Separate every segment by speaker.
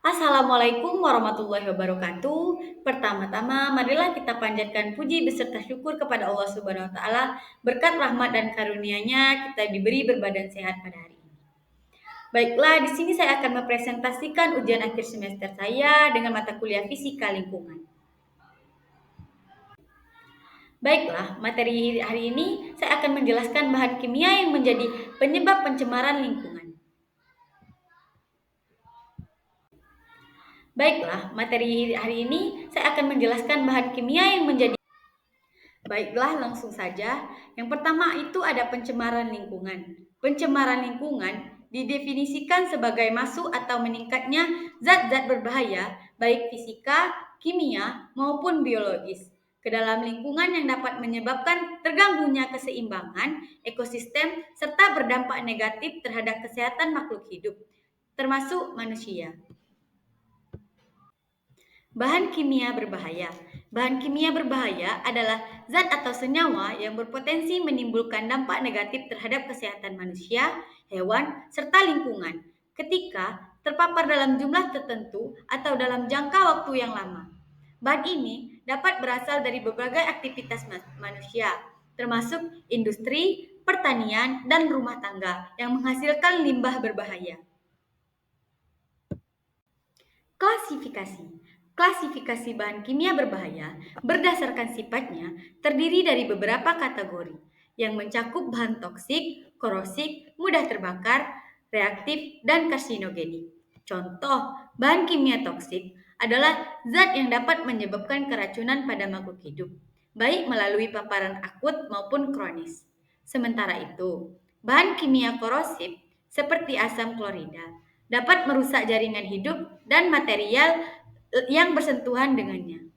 Speaker 1: Assalamualaikum warahmatullahi wabarakatuh. Pertama-tama, marilah kita panjatkan puji beserta syukur kepada Allah Subhanahu wa taala. Berkat rahmat dan karunia-Nya kita diberi berbadan sehat pada hari ini. Baiklah, di sini saya akan mempresentasikan ujian akhir semester saya dengan mata kuliah Fisika Lingkungan. Baiklah, materi hari ini saya akan menjelaskan bahan kimia yang menjadi penyebab pencemaran lingkungan. Baiklah, materi hari ini saya akan menjelaskan bahan kimia yang menjadi. Baiklah, langsung saja. Yang pertama itu ada pencemaran lingkungan. Pencemaran lingkungan didefinisikan sebagai masuk atau meningkatnya zat-zat berbahaya, baik fisika, kimia, maupun biologis, ke dalam lingkungan yang dapat menyebabkan terganggunya keseimbangan ekosistem serta berdampak negatif terhadap kesehatan makhluk hidup, termasuk manusia. Bahan kimia berbahaya. Bahan kimia berbahaya adalah zat atau senyawa yang berpotensi menimbulkan dampak negatif terhadap kesehatan manusia, hewan, serta lingkungan ketika terpapar dalam jumlah tertentu atau dalam jangka waktu yang lama. Bahan ini dapat berasal dari berbagai aktivitas manusia, termasuk industri, pertanian, dan rumah tangga yang menghasilkan limbah berbahaya. Klasifikasi. Klasifikasi bahan kimia berbahaya berdasarkan sifatnya terdiri dari beberapa kategori yang mencakup bahan toksik, korosif, mudah terbakar, reaktif, dan karsinogenik. Contoh, bahan kimia toksik adalah zat yang dapat menyebabkan keracunan pada makhluk hidup, baik melalui paparan akut maupun kronis. Sementara itu, bahan kimia korosif seperti asam klorida dapat merusak jaringan hidup dan material yang bersentuhan dengannya.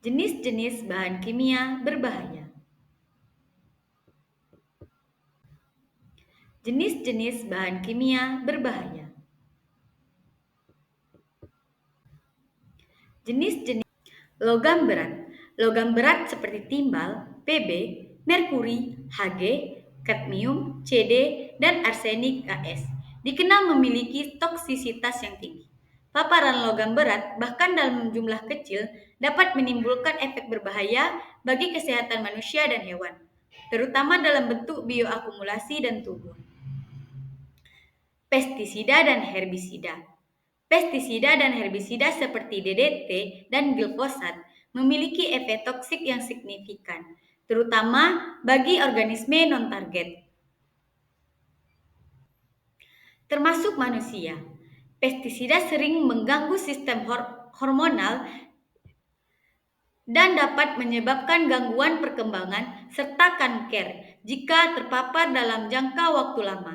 Speaker 1: Jenis-jenis bahan kimia berbahaya. Jenis-jenis bahan kimia berbahaya. Jenis-jenis logam berat. Logam berat seperti timbal, Pb, merkuri, Hg, kadmium, Cd, dan arsenik As dikenal memiliki toksisitas yang tinggi. Paparan logam berat bahkan dalam jumlah kecil dapat menimbulkan efek berbahaya bagi kesehatan manusia dan hewan, terutama dalam bentuk bioakumulasi dan tubuh. Pestisida dan herbisida. Pestisida dan herbisida seperti DDT dan glifosat memiliki efek toksik yang signifikan, terutama bagi organisme non-target, termasuk manusia. Pestisida sering mengganggu sistem hormonal dan dapat menyebabkan gangguan perkembangan serta kanker jika terpapar dalam jangka waktu lama.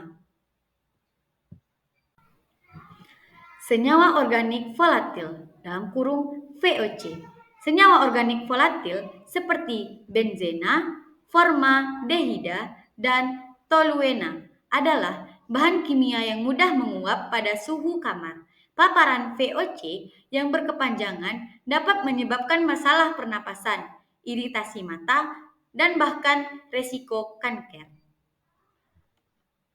Speaker 1: Senyawa organik volatil dalam kurung VOC. Senyawa organik volatil seperti benzena, formaldehida, dan toluena adalah bahan kimia yang mudah menguap pada suhu kamar. Paparan VOC yang berkepanjangan dapat menyebabkan masalah pernapasan, iritasi mata, dan bahkan resiko kanker.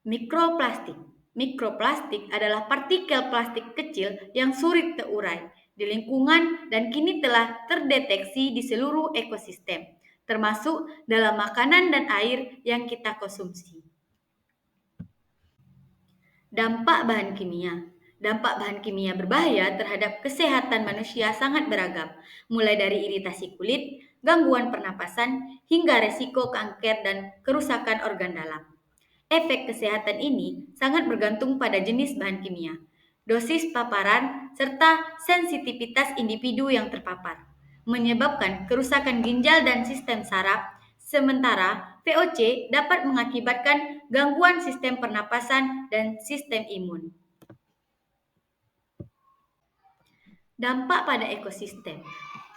Speaker 1: Mikroplastik. Mikroplastik adalah partikel plastik kecil yang sulit terurai di lingkungan dan kini telah terdeteksi di seluruh ekosistem, termasuk dalam makanan dan air yang kita konsumsi. Dampak bahan kimia. Dampak bahan kimia berbahaya terhadap kesehatan manusia sangat beragam, mulai dari iritasi kulit, gangguan pernapasan, hingga resiko kanker dan kerusakan organ dalam. Efek kesehatan ini sangat bergantung pada jenis bahan kimia, dosis paparan, serta sensitivitas individu yang terpapar, menyebabkan kerusakan ginjal dan sistem saraf. Sementara VOC dapat mengakibatkan gangguan sistem pernapasan dan sistem imun. Dampak pada ekosistem.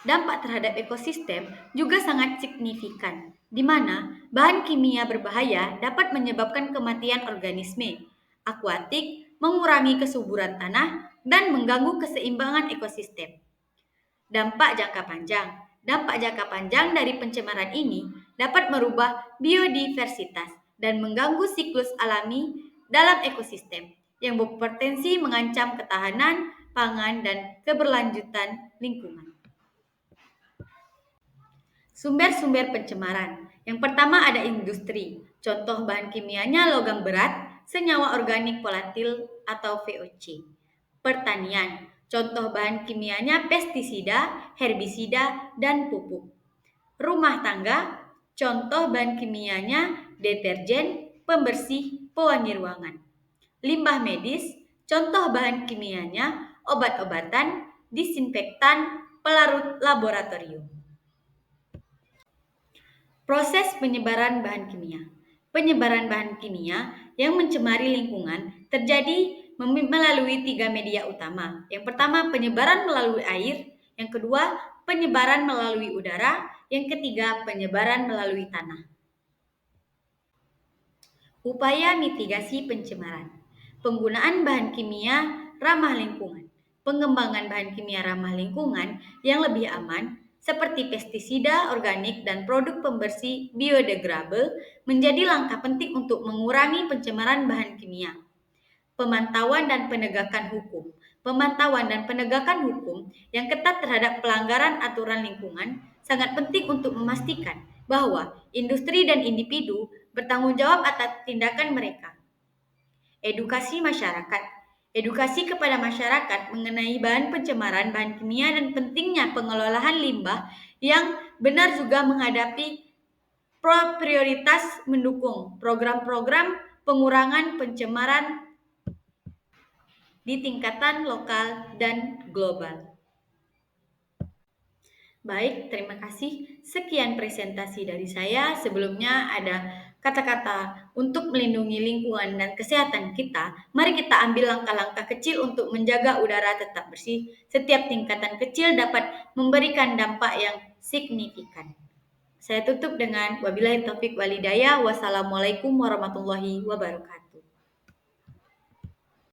Speaker 1: Dampak terhadap ekosistem juga sangat signifikan, di mana bahan kimia berbahaya dapat menyebabkan kematian organisme akuatik, mengurangi kesuburan tanah, dan mengganggu keseimbangan ekosistem. Dampak jangka panjang. Dampak jangka panjang dari pencemaran ini dapat merubah biodiversitas dan mengganggu siklus alami dalam ekosistem, yang berpotensi mengancam ketahanan pangan dan keberlanjutan lingkungan. Sumber-sumber pencemaran. Yang pertama ada industri. Contoh bahan kimianya logam berat, senyawa organik volatil atau VOC. Pertanian. Contoh bahan kimianya pestisida, herbisida, dan pupuk. Rumah tangga. Contoh bahan kimianya deterjen, pembersih, pewangi ruangan. Limbah medis. Contoh bahan kimianya obat-obatan, disinfektan, pelarut laboratorium. Proses penyebaran bahan kimia. Penyebaran bahan kimia yang mencemari lingkungan terjadi melalui 3 media utama. Yang pertama, penyebaran melalui air. Yang kedua, penyebaran melalui udara. Yang ketiga, penyebaran melalui tanah. Upaya mitigasi pencemaran. Penggunaan bahan kimia ramah lingkungan. Pengembangan bahan kimia ramah lingkungan yang lebih aman seperti pestisida organik dan produk pembersih biodegradable menjadi langkah penting untuk mengurangi pencemaran bahan kimia. Pemantauan dan penegakan hukum. Pemantauan dan penegakan hukum yang ketat terhadap pelanggaran aturan lingkungan sangat penting untuk memastikan bahwa industri dan individu bertanggung jawab atas tindakan mereka. Edukasi masyarakat. Edukasi kepada masyarakat mengenai bahan pencemaran bahan kimia dan pentingnya pengelolaan limbah yang benar juga menghadapi prioritas mendukung program-program pengurangan pencemaran di tingkatan lokal dan global. Baik, terima kasih. Sekian presentasi dari saya. Sebelumnya ada kata-kata untuk melindungi lingkungan dan kesehatan kita. Mari kita ambil langkah-langkah kecil untuk menjaga udara tetap bersih. Setiap tingkatan kecil dapat memberikan dampak yang signifikan. Saya tutup dengan wabillahi taufik walhidayah. Wassalamualaikum warahmatullahi wabarakatuh.